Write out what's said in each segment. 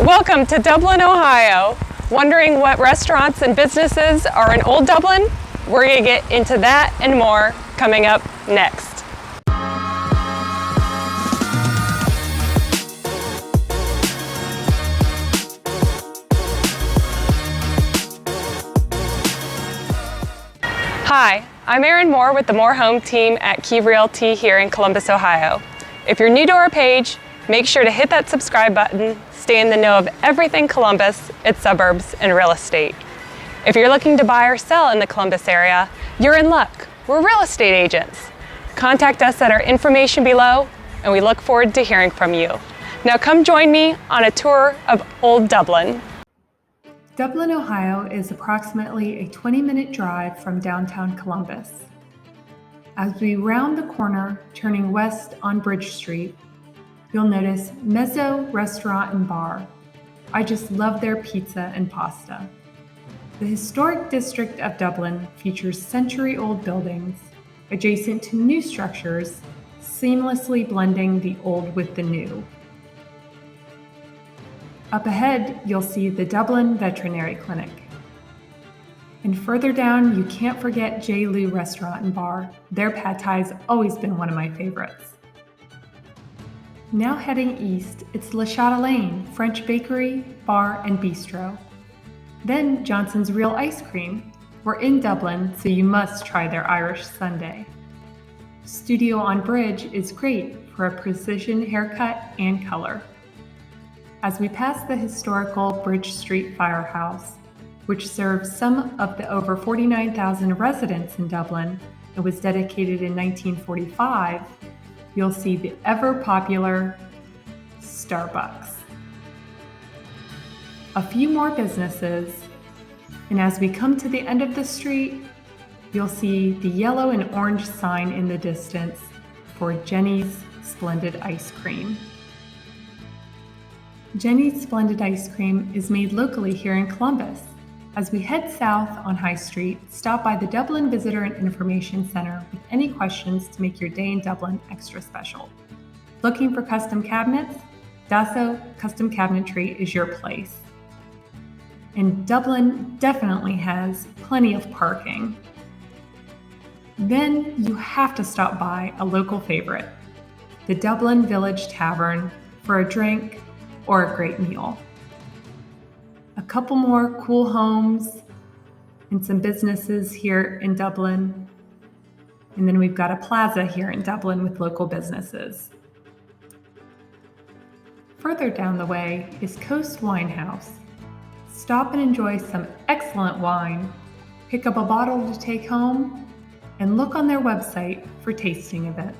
Welcome to Dublin, Ohio. Wondering what restaurants and businesses are in Old Dublin? We're going to get into that and more coming up next. Hi, I'm Erin Moore with the Moore Home team at Key Realty here in Columbus, Ohio. If you're new to our page, make sure to hit that subscribe button, stay in the know of everything Columbus, its suburbs, and real estate. If you're looking to buy or sell in the Columbus area, you're in luck. We're real estate agents. Contact us at our information below, and we look forward to hearing from you. Now come join me on a tour of Old Dublin. Dublin, Ohio is approximately a 20-minute drive from downtown Columbus. As we round the corner, turning west on Bridge Street, you'll notice Mezzo Restaurant and Bar. I just love their pizza and pasta. The historic district of Dublin features century-old buildings adjacent to new structures, seamlessly blending the old with the new. Up ahead, you'll see the Dublin Veterinary Clinic. And further down, you can't forget J. Lou Restaurant and Bar. Their pad thai's always been one of my favorites. Now heading east, it's Le Chatelaine, French bakery, bar, and bistro. Then Johnson's Real Ice Cream. We're in Dublin, so you must try their Irish sundae. Studio on Bridge is great for a precision haircut and color. As we pass the historical Bridge Street Firehouse, which serves some of the over 49,000 residents in Dublin and was dedicated in 1945, you'll see the ever-popular Starbucks. A few more businesses, and as we come to the end of the street, you'll see the yellow and orange sign in the distance for Jenny's Splendid Ice Cream. Jenny's Splendid Ice Cream is made locally here in Columbus. As we head south on High Street, stop by the Dublin Visitor and Information Center with any questions to make your day in Dublin extra special. Looking for custom cabinets? Dasso Custom Cabinetry is your place. And Dublin definitely has plenty of parking. Then you have to stop by a local favorite, the Dublin Village Tavern, for a drink or a great meal. A couple more cool homes and some businesses here in Dublin. And then we've got a plaza here in Dublin with local businesses. Further down the way is Coast Wine House. Stop and enjoy some excellent wine, pick up a bottle to take home, and look on their website for tasting events.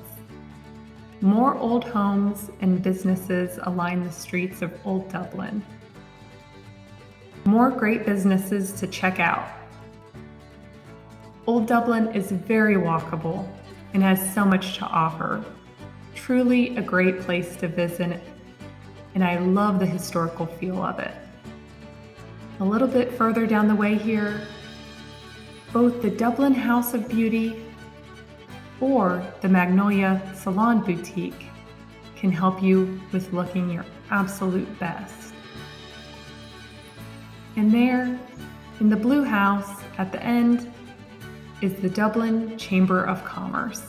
More old homes and businesses align the streets of Old Dublin. More great businesses to check out. Old Dublin is very walkable and has so much to offer. Truly a great place to visit, and I love the historical feel of it. A little bit further down the way here, both the Dublin House of Beauty or the Magnolia Salon Boutique can help you with looking your absolute best. And there, in the blue house at the end, is the Dublin Chamber of Commerce.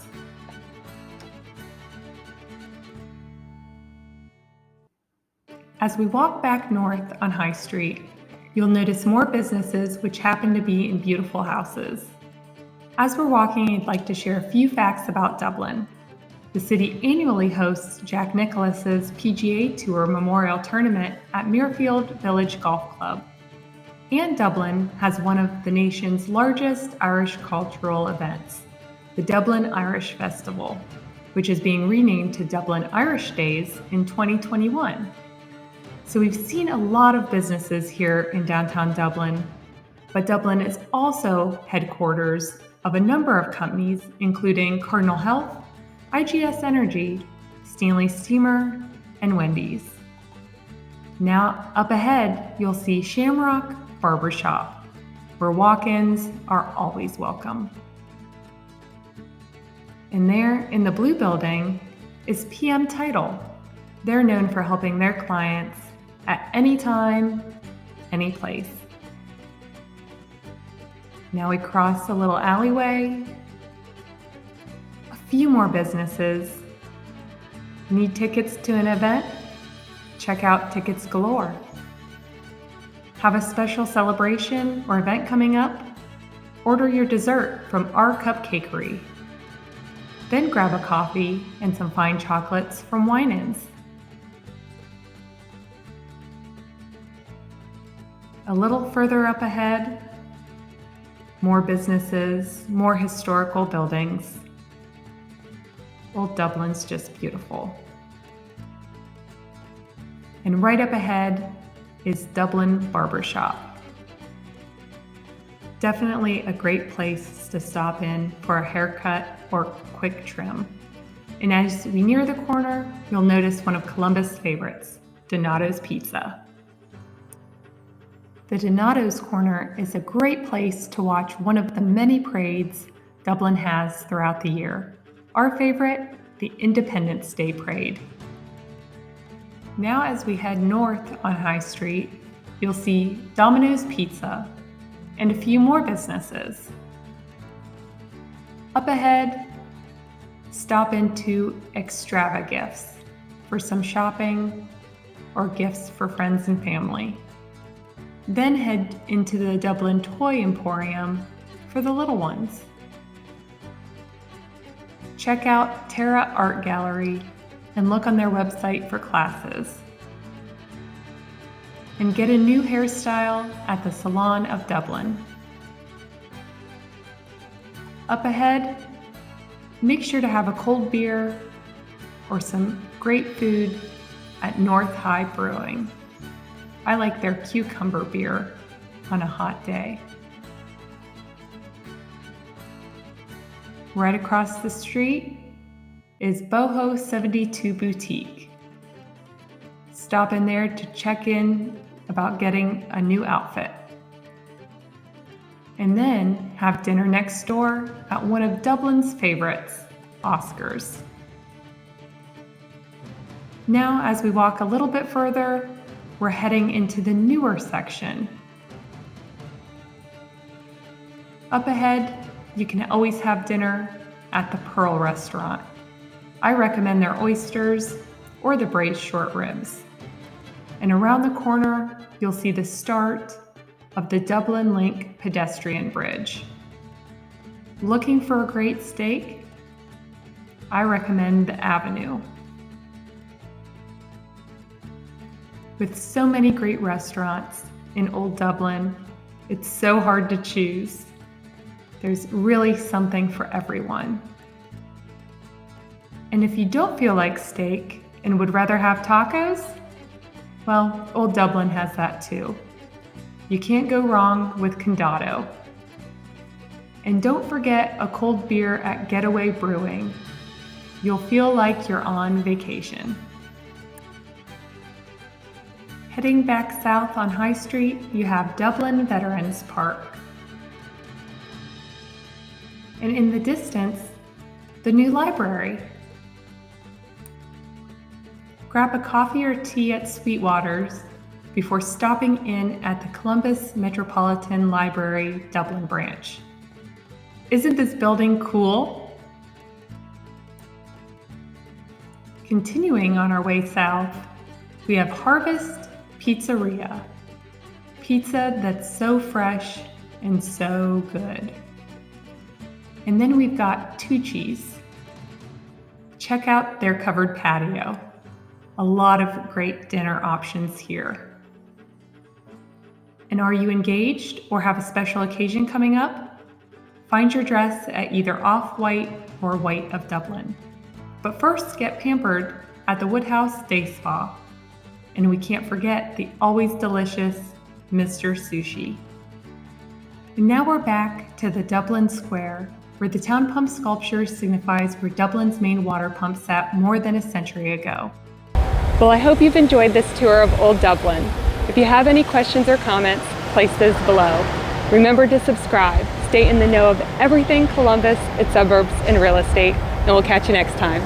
As we walk back north on High Street, you'll notice more businesses which happen to be in beautiful houses. As we're walking, I'd like to share a few facts about Dublin. The city annually hosts Jack Nicklaus's PGA Tour Memorial Tournament at Muirfield Village Golf Club. And Dublin has one of the nation's largest Irish cultural events, the Dublin Irish Festival, which is being renamed to Dublin Irish Days in 2021. So we've seen a lot of businesses here in downtown Dublin, but Dublin is also headquarters of a number of companies, including Cardinal Health, IGS Energy, Stanley Steamer, and Wendy's. Now up ahead, you'll see Shamrock Barbershop, where walk-ins are always welcome. And there in the blue building is PM Title. They're known for helping their clients at any time, any place. Now we cross a little alleyway. A few more businesses. Need tickets to an event? Check out Tickets Galore. Have a special celebration or event coming up? Order your dessert from our cupcakery. Then grab a coffee and some fine chocolates from Winans. A little further up ahead, more businesses, more historical buildings. Old Dublin's just beautiful. And right up ahead is Dublin Barbershop. Definitely a great place to stop in for a haircut or quick trim. And as we near the corner, you'll notice one of Columbus' favorites, Donato's Pizza. The Donato's Corner is a great place to watch one of the many parades Dublin has throughout the year. Our favorite, the Independence Day Parade. Now as we head north on High Street, you'll see Domino's Pizza and a few more businesses. Up ahead, stop into Extrava Gifts for some shopping or gifts for friends and family. Then head into the Dublin Toy Emporium for the little ones. Check out Terra Art Gallery and look on their website for classes. And get a new hairstyle at the Salon of Dublin. Up ahead, make sure to have a cold beer or some great food at North High Brewing. I like their cucumber beer on a hot day. Right across the street is Boho 72 Boutique. Stop in there to check in about getting a new outfit. And then have dinner next door at one of Dublin's favorites, Oscar's. Now, as we walk a little bit further, we're heading into the newer section. Up ahead, you can always have dinner at the Pearl Restaurant. I recommend their oysters or the braised short ribs. And around the corner, you'll see the start of the Dublin Link Pedestrian Bridge. Looking for a great steak? I recommend the Avenue. With so many great restaurants in Old Dublin, it's so hard to choose. There's really something for everyone. And if you don't feel like steak and would rather have tacos, well, Old Dublin has that too. You can't go wrong with Condado. And don't forget a cold beer at Getaway Brewing. You'll feel like you're on vacation. Heading back south on High Street, you have Dublin Veterans Park. And in the distance, the new library. Grab a coffee or tea at Sweetwater's before stopping in at the Columbus Metropolitan Library Dublin branch. Isn't this building cool? Continuing on our way south, we have Harvest Pizzeria. Pizza that's so fresh and so good. And then we've got Tucci's. Check out their covered patio. A lot of great dinner options here. And are you engaged or have a special occasion coming up? Find your dress at either Off-White or White of Dublin. But first, get pampered at the Woodhouse Day Spa. And we can't forget the always delicious Mr. Sushi. And now we're back to the Dublin Square, where the town pump sculpture signifies where Dublin's main water pump sat more than a century ago. Well, I hope you've enjoyed this tour of Old Dublin. If you have any questions or comments, place those below. Remember to subscribe, stay in the know of everything Columbus, its suburbs, and real estate, and we'll catch you next time.